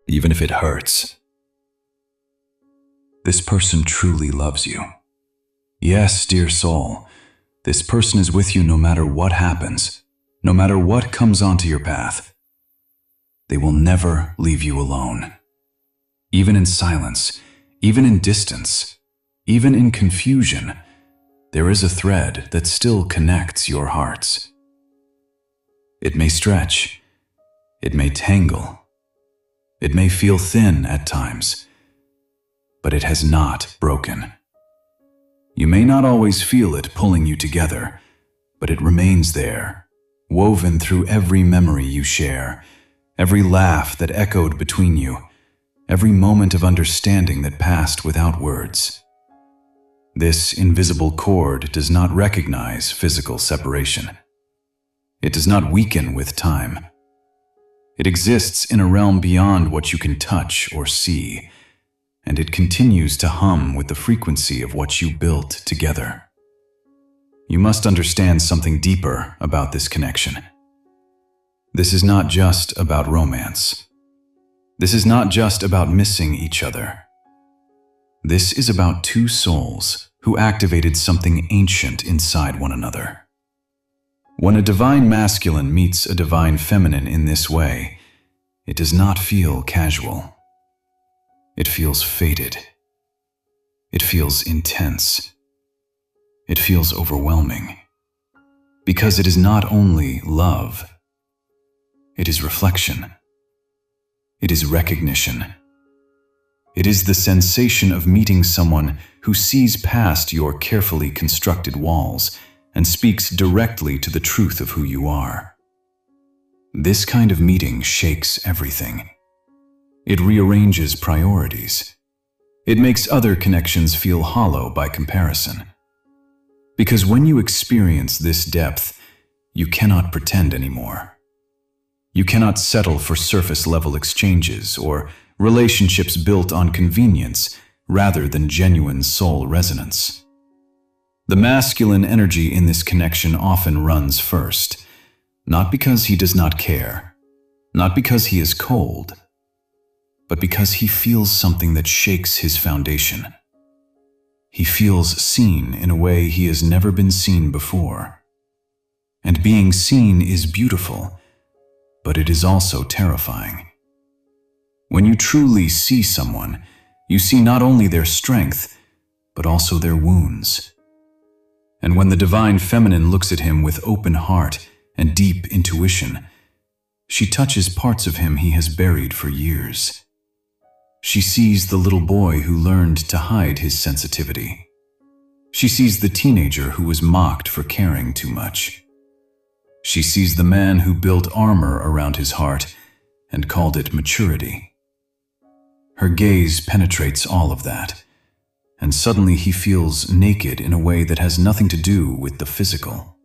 even if it hurts. This person truly loves you. Yes, dear soul, this person is with you no matter what happens, no matter what comes onto your path. They will never leave you alone. Even in silence, even in distance, even in confusion, there is a thread that still connects your hearts. It may stretch, it may tangle, it may feel thin at times, but it has not broken. You may not always feel it pulling you together, but it remains there, woven through every memory you share, every laugh that echoed between you, every moment of understanding that passed without words. This invisible cord does not recognize physical separation. It does not weaken with time. It exists in a realm beyond what you can touch or see, and it continues to hum with the frequency of what you built together. You must understand something deeper about this connection. This is not just about romance. This is not just about missing each other. This is about two souls who activated something ancient inside one another. When a divine masculine meets a divine feminine in this way, it does not feel casual. It feels fated. It feels intense. It feels overwhelming. Because it is not only love, it is reflection. It is recognition. It is the sensation of meeting someone who sees past your carefully constructed walls and speaks directly to the truth of who you are. This kind of meeting shakes everything. It rearranges priorities. It makes other connections feel hollow by comparison. Because when you experience this depth, you cannot pretend anymore. You cannot settle for surface-level exchanges or relationships built on convenience rather than genuine soul resonance. The masculine energy in this connection often runs first, not because he does not care, not because he is cold, but because he feels something that shakes his foundation. He feels seen in a way he has never been seen before. And being seen is beautiful, but it is also terrifying. When you truly see someone, you see not only their strength, but also their wounds. And when the divine feminine looks at him with open heart and deep intuition, she touches parts of him he has buried for years. She sees the little boy who learned to hide his sensitivity. She sees the teenager who was mocked for caring too much. She sees the man who built armor around his heart and called it maturity. Her gaze penetrates all of that, and suddenly he feels naked in a way that has nothing to do with the physical.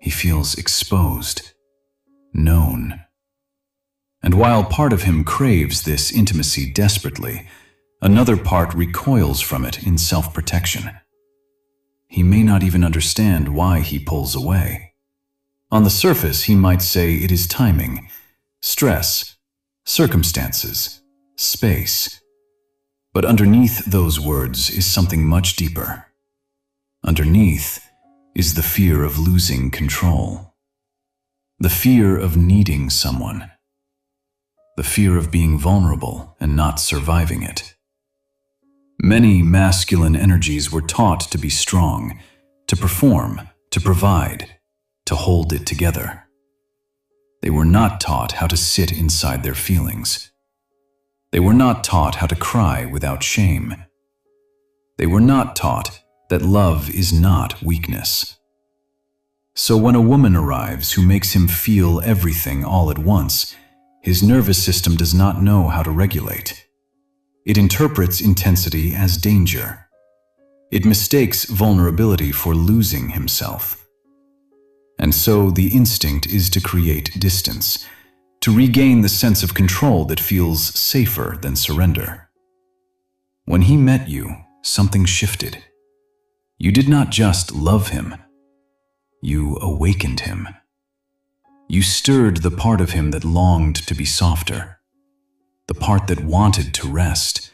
He feels exposed, known. And while part of him craves this intimacy desperately, another part recoils from it in self-protection. He may not even understand why he pulls away. On the surface, he might say it is timing, stress, circumstances, space. But underneath those words is something much deeper. Underneath is the fear of losing control. The fear of needing someone. The fear of being vulnerable and not surviving it. Many masculine energies were taught to be strong, to perform, to provide, to hold it together. They were not taught how to sit inside their feelings. They were not taught how to cry without shame. They were not taught that love is not weakness. So when a woman arrives who makes him feel everything all at once, his nervous system does not know how to regulate. It interprets intensity as danger. It mistakes vulnerability for losing himself. And so the instinct is to create distance, to regain the sense of control that feels safer than surrender. When he met you, something shifted. You did not just love him. You awakened him. You stirred the part of him that longed to be softer. the part that wanted to rest,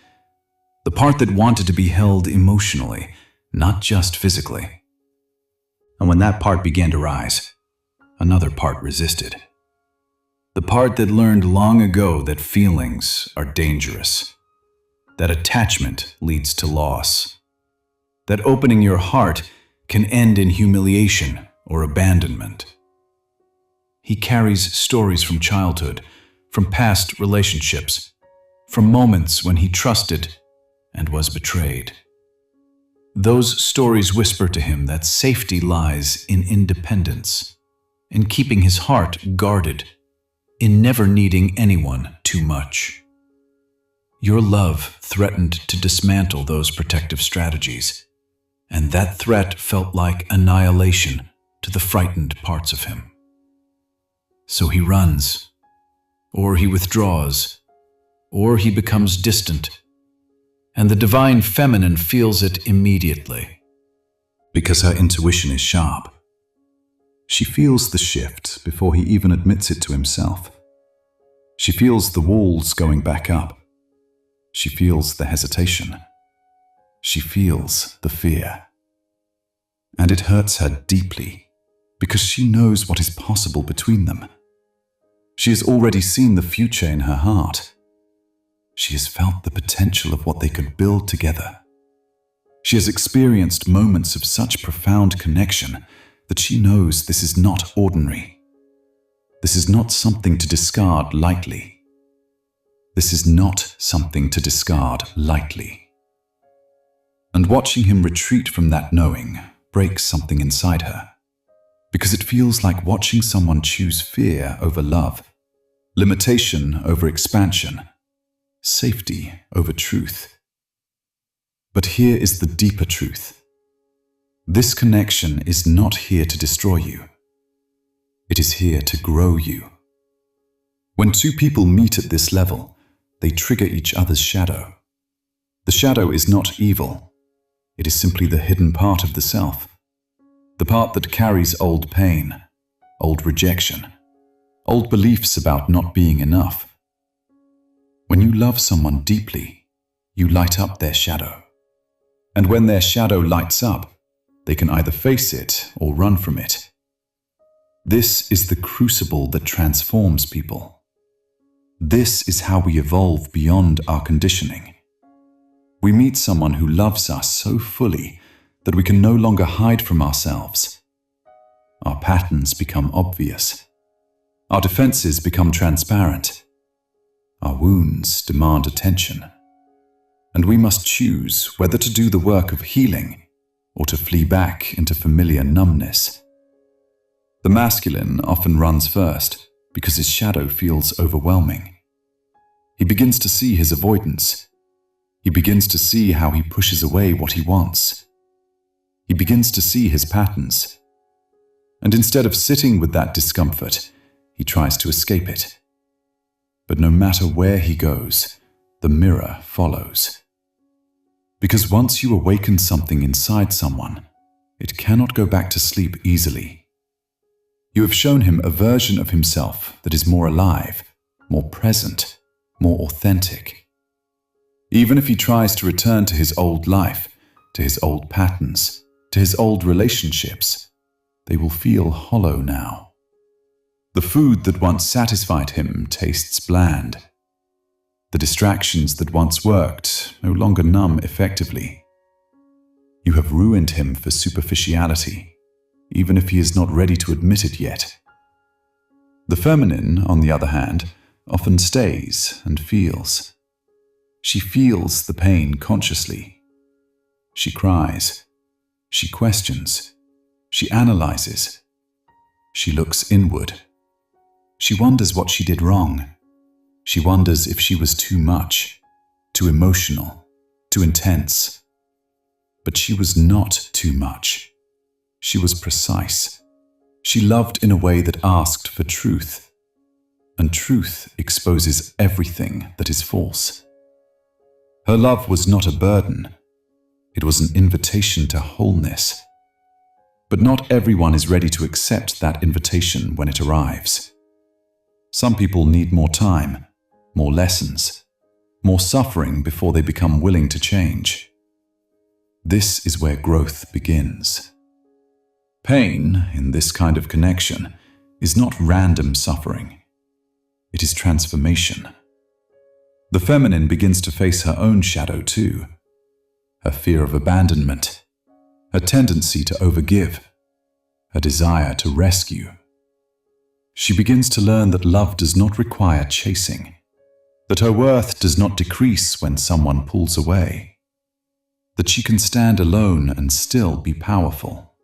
the part that wanted to be held emotionally, not just physically. And when that part began to rise, another part resisted. The part that learned long ago that feelings are dangerous, that attachment leads to loss, that opening your heart can end in humiliation or abandonment. He carries stories from childhood, from past relationships, from moments when he trusted and was betrayed. Those stories whisper to him that safety lies in independence, in keeping his heart guarded, in never needing anyone too much. Your love threatened to dismantle those protective strategies, and that threat felt like annihilation to the frightened parts of him. So he runs, or he withdraws, or he becomes distant, and the divine feminine feels it immediately, because her intuition is sharp. She feels the shift before he even admits it to himself. She feels the walls going back up. She feels the hesitation. She feels the fear. And it hurts her deeply, because she knows what is possible between them. She has already seen the future in her heart. She has felt the potential of what they could build together. She has experienced moments of such profound connection that she knows this is not ordinary. This is not something to discard lightly. This is not something to discard lightly. And watching him retreat from that knowing breaks something inside her, because it feels like watching someone choose fear over love, limitation over expansion, safety over truth. But here is the deeper truth. This connection is not here to destroy you. It is here to grow you. When two people meet at this level, they trigger each other's shadow. The shadow is not evil. It is simply the hidden part of the self. The part that carries old pain, old rejection, old beliefs about not being enough. When you love someone deeply, you light up their shadow. And when their shadow lights up, they can either face it or run from it. This is the crucible that transforms people. This is how we evolve beyond our conditioning. We meet someone who loves us so fully that we can no longer hide from ourselves. Our patterns become obvious. Our defenses become transparent. Our wounds demand attention. And we must choose whether to do the work of healing or to flee back into familiar numbness. The masculine often runs first because his shadow feels overwhelming. He begins to see his avoidance. He begins to see how he pushes away what he wants. He begins to see his patterns. And instead of sitting with that discomfort, he tries to escape it. But no matter where he goes, the mirror follows. Because once you awaken something inside someone, it cannot go back to sleep easily. You have shown him a version of himself that is more alive, more present, more authentic. Even if he tries to return to his old life, to his old patterns, to his old relationships, they will feel hollow now. The food that once satisfied him tastes bland. The distractions that once worked no longer numb effectively. You have ruined him for superficiality, even if he is not ready to admit it yet. The feminine, on the other hand, often stays and feels. She feels the pain consciously. She cries. She questions. She analyzes. She looks inward. She wonders what she did wrong. She wonders if she was too much, too emotional, too intense. But she was not too much. She was precise. She loved in a way that asked for truth. And truth exposes everything that is false. Her love was not a burden. It was an invitation to wholeness. But not everyone is ready to accept that invitation when it arrives. Some people need more time, more lessons, more suffering before they become willing to change. This is where growth begins. Pain, in this kind of connection, is not random suffering. It is transformation. The feminine begins to face her own shadow too. Her fear of abandonment, a tendency to overgive, a desire to rescue. She begins to learn that love does not require chasing, that her worth does not decrease when someone pulls away, that she can stand alone and still be powerful.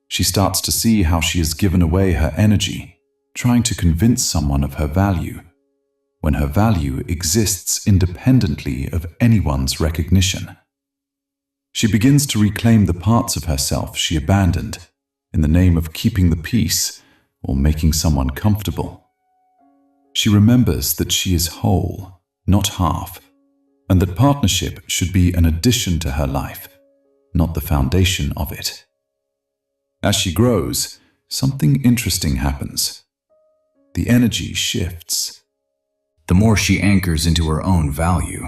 She starts to see how she has given away her energy, trying to convince someone of her value, when her value exists independently of anyone's recognition. She begins to reclaim the parts of herself she abandoned in the name of keeping the peace or making someone comfortable. She remembers that she is whole, not half, and that partnership should be an addition to her life, not the foundation of it. As she grows, something interesting happens. The energy shifts. The more she anchors into her own value,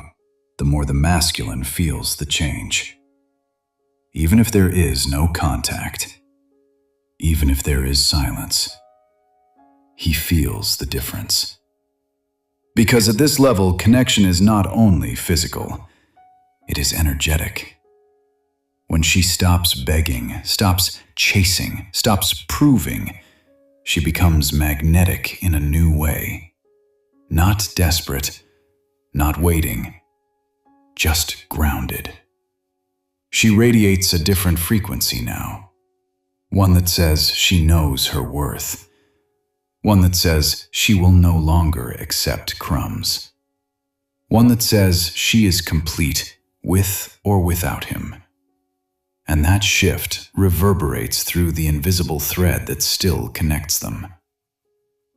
the more the masculine feels the change. Even if there is no contact, even if there is silence, he feels the difference. Because at this level, connection is not only physical, it is energetic. When she stops begging, stops chasing, stops proving, she becomes magnetic in a new way. Not desperate, not waiting, just grounded. She radiates a different frequency now. One that says she knows her worth. One that says she will no longer accept crumbs. One that says she is complete with or without him. And that shift reverberates through the invisible thread that still connects them.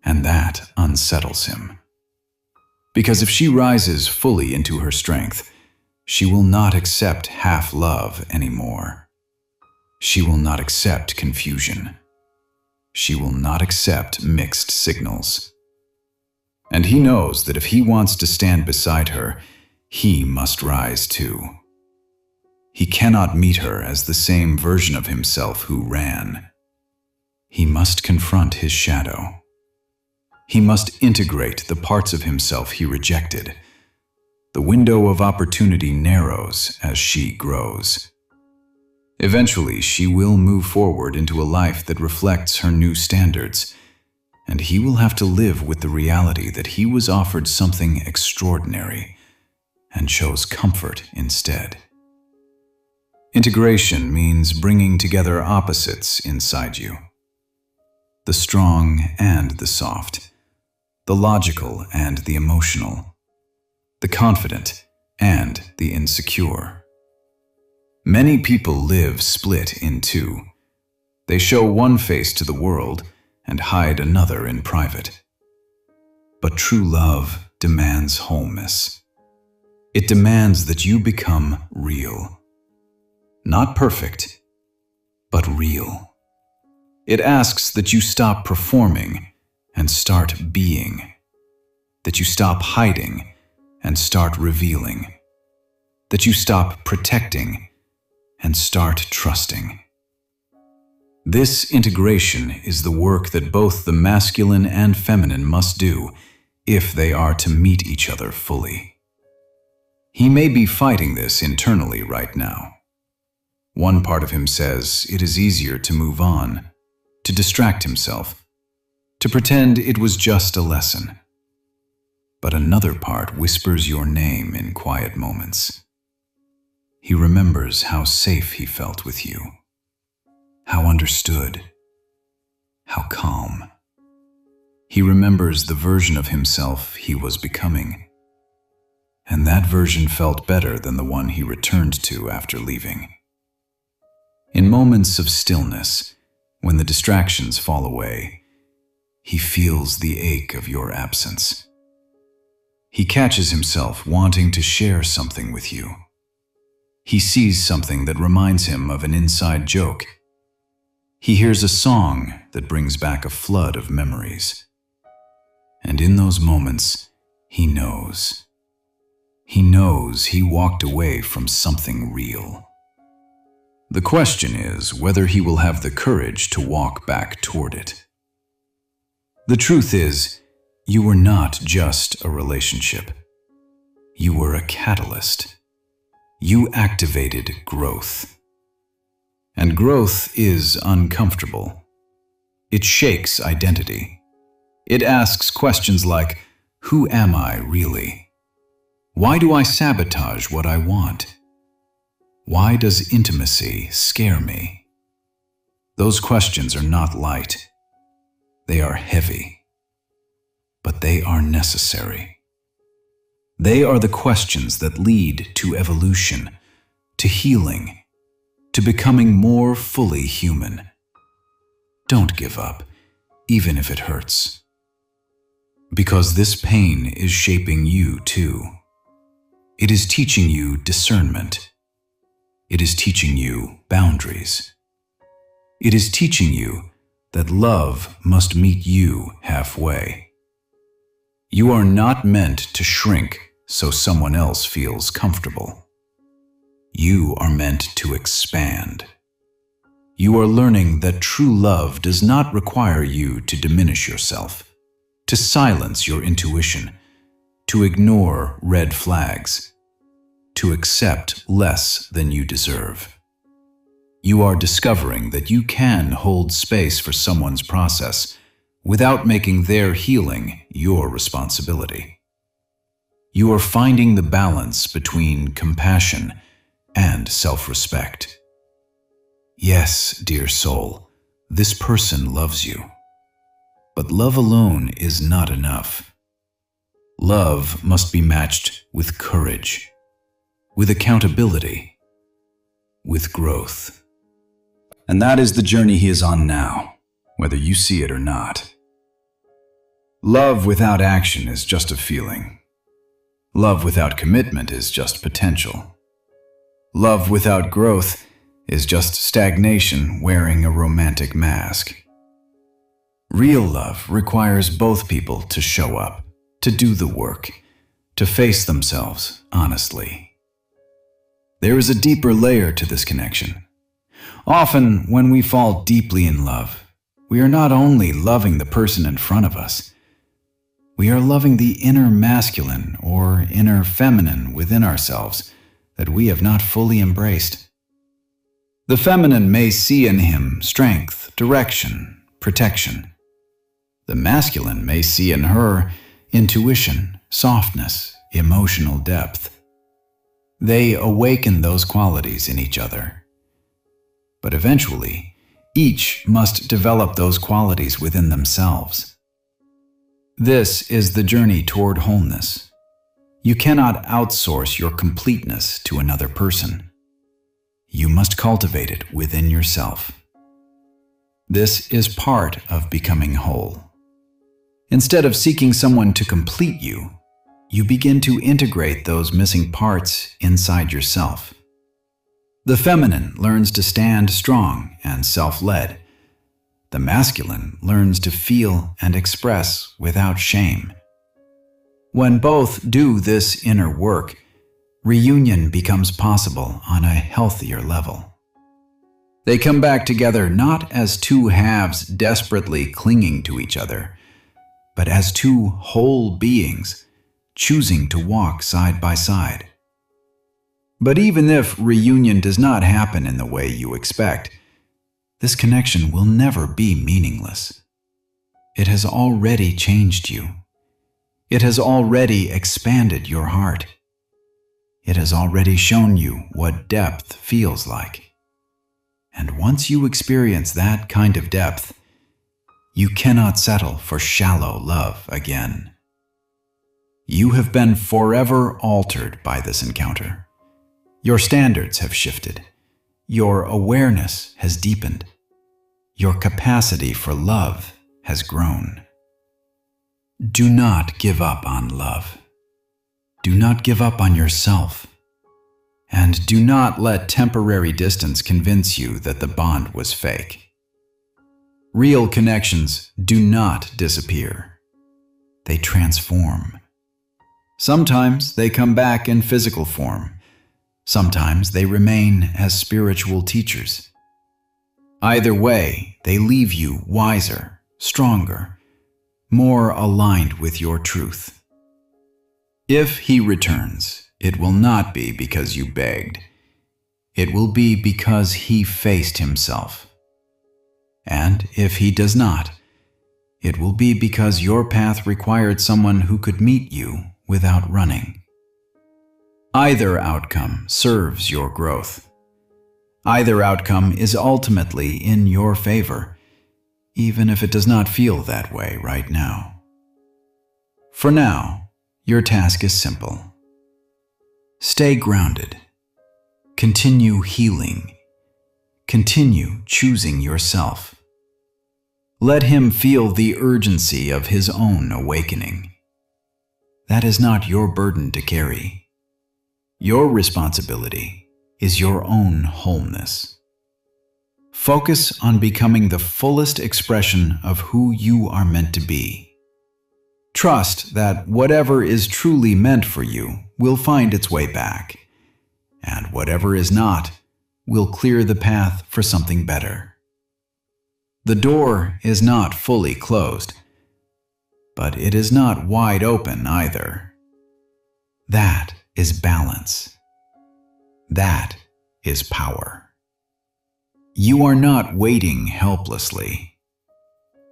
And that unsettles him. Because if she rises fully into her strength, she will not accept half love anymore. She will not accept confusion. She will not accept mixed signals. And he knows that if he wants to stand beside her, he must rise too. He cannot meet her as the same version of himself who ran. He must confront his shadow. He must integrate the parts of himself he rejected. The window of opportunity narrows as she grows. Eventually, she will move forward into a life that reflects her new standards, and he will have to live with the reality that he was offered something extraordinary and chose comfort instead. Integration means bringing together opposites inside you. The strong and the soft, the logical and the emotional, the confident and the insecure. Many people live split in two. They show one face to the world and hide another in private. But true love demands wholeness. It demands that you become real. Not perfect, but real. It asks that you stop performing and start being. That you stop hiding and start revealing. That you stop protecting and start trusting. This integration is the work that both the masculine and feminine must do if they are to meet each other fully. He may be fighting this internally right now. One part of him says it is easier to move on, to distract himself, to pretend it was just a lesson. But another part whispers your name in quiet moments. He remembers how safe he felt with you, how understood, how calm. He remembers the version of himself he was becoming, and that version felt better than the one he returned to after leaving. In moments of stillness, when the distractions fall away, he feels the ache of your absence. He catches himself wanting to share something with you. He sees something that reminds him of an inside joke. He hears a song that brings back a flood of memories. And in those moments, he knows. He knows he walked away from something real. The question is whether he will have the courage to walk back toward it. The truth is, you were not just a relationship. You were a catalyst. You activated growth. And growth is uncomfortable. It shakes identity. It asks questions like, who am I really? Why do I sabotage what I want? Why does intimacy scare me? Those questions are not light. They are heavy. But they are necessary. They are the questions that lead to evolution, to healing, to becoming more fully human. Don't give up, even if it hurts. Because this pain is shaping you too. It is teaching you discernment. It is teaching you boundaries. It is teaching you that love must meet you halfway. You are not meant to shrink so someone else feels comfortable. You are meant to expand. You are learning that true love does not require you to diminish yourself, to silence your intuition, to ignore red flags, to accept less than you deserve. You are discovering that you can hold space for someone's process without making their healing your responsibility. You are finding the balance between compassion and self-respect. Yes, dear soul, this person loves you. But love alone is not enough. Love must be matched with courage, with accountability, with growth. And that is the journey he is on now, whether you see it or not. Love without action is just a feeling. Love without commitment is just potential. Love without growth is just stagnation wearing a romantic mask. Real love requires both people to show up, to do the work, to face themselves honestly. There is a deeper layer to this connection. Often, when we fall deeply in love, we are not only loving the person in front of us, we are loving the inner masculine or inner feminine within ourselves that we have not fully embraced. The feminine may see in him strength, direction, protection. The masculine may see in her intuition, softness, emotional depth. They awaken those qualities in each other. But eventually, each must develop those qualities within themselves. This is the journey toward wholeness. You cannot outsource your completeness to another person. You must cultivate it within yourself. This is part of becoming whole. Instead of seeking someone to complete you, you begin to integrate those missing parts inside yourself. The feminine learns to stand strong and self-led. The masculine learns to feel and express without shame. When both do this inner work, reunion becomes possible on a healthier level. They come back together not as two halves desperately clinging to each other, but as two whole beings choosing to walk side by side. But even if reunion does not happen in the way you expect, this connection will never be meaningless. It has already changed you. It has already expanded your heart. It has already shown you what depth feels like. And once you experience that kind of depth, you cannot settle for shallow love again. You have been forever altered by this encounter. Your standards have shifted. Your awareness has deepened. Your capacity for love has grown. Do not give up on love. Do not give up on yourself. And do not let temporary distance convince you that the bond was fake. Real connections do not disappear. They transform. Sometimes they come back in physical form. Sometimes they remain as spiritual teachers. Either way, they leave you wiser, stronger, more aligned with your truth. If he returns, it will not be because you begged. It will be because he faced himself. And if he does not, it will be because your path required someone who could meet you without running. Either outcome serves your growth. Either outcome is ultimately in your favor, even if it does not feel that way right now. For now, your task is simple. Stay grounded. Continue healing. Continue choosing yourself. Let him feel the urgency of his own awakening. That is not your burden to carry. Your responsibility is your own wholeness. Focus on becoming the fullest expression of who you are meant to be. Trust that whatever is truly meant for you will find its way back, and whatever is not will clear the path for something better. The door is not fully closed, but it is not wide open either. That is balance. That is power. You are not waiting helplessly.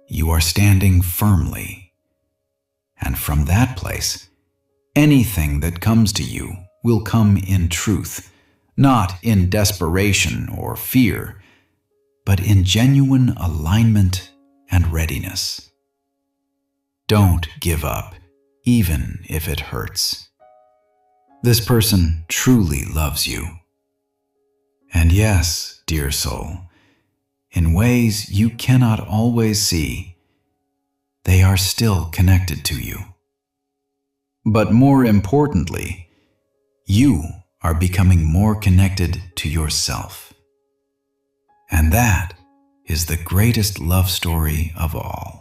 You are standing firmly. And from that place, anything that comes to you will come in truth, not in desperation or fear, but in genuine alignment and readiness. Don't give up, even if it hurts. This person truly loves you. And yes, dear soul, in ways you cannot always see, they are still connected to you. But more importantly, you are becoming more connected to yourself. And that is the greatest love story of all.